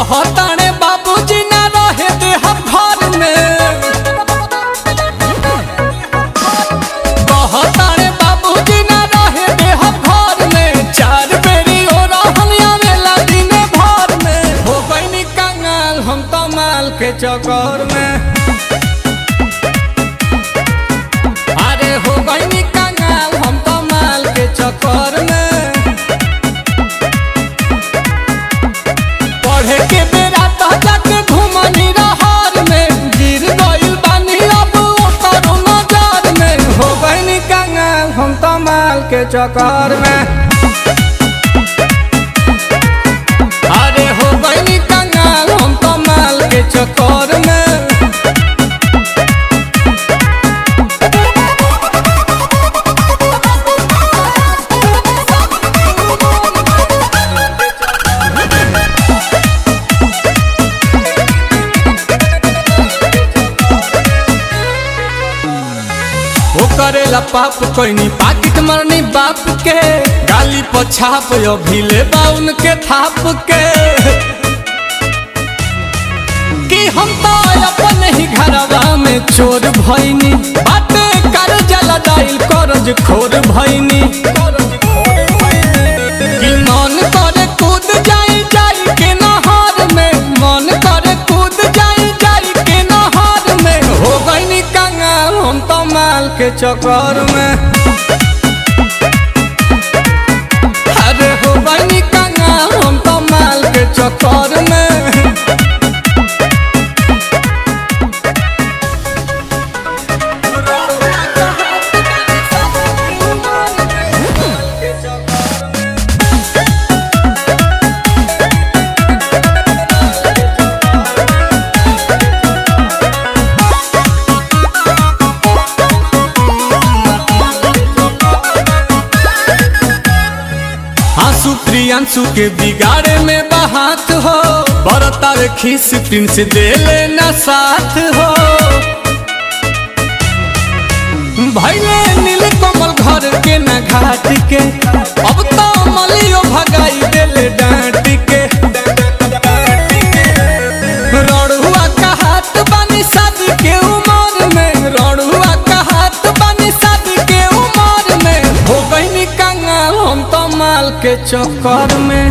कहताने बाबूजी ना रहे दे हम घर में, कहताने बाबूजी ना रहे दे हम घर में। 4 बेरी हो रहलिया मेला दिन भर में, हो गईनी कंगाल हम तो माल के चक्कर में। अरे हो गईनी कंगाल हम तो माल के चक्कर में। पढ़े के बेरा तो जाके घुमनी रहर में, गिर गइल बानी अब ओकर नजर में। हो गइनी कंगाल हम तो माल के चक्कर में। अरे हो गइनी कंगाल हम तो माल के चक्कर में। वो करेला पाप कोई पाकिट मरनी बाप के, गाली पछाप अभिले बाउन के थाप के। कि हम तो अपन ही घरवा में चोर भइनी, बाटे कर जला दाइल करज खोर भइनी। कि मन करे कूद जाई जाई के नहर में, मन करे कूद जाई जाई के नहर में। हो गइनी कंगाल हम तो माल के चक्कर में। अरे हो गइनी कंगाल हम तो माल के चक्कर में। आंसू प्रियांशु के बिगाड़े में बहात हो, बरतावे खीस प्रिंस दे लेना साथ हो। भैले नील कमल घर के न घाट के, अब तो मलियो भगाई देले डांट के। रड़ुआ का हाथ बानी शादी के उमर में, रड़ुआ का हाथ बानी शादी के उमर में। हो गईनी कंगाल हम तो माल के चक्कर में।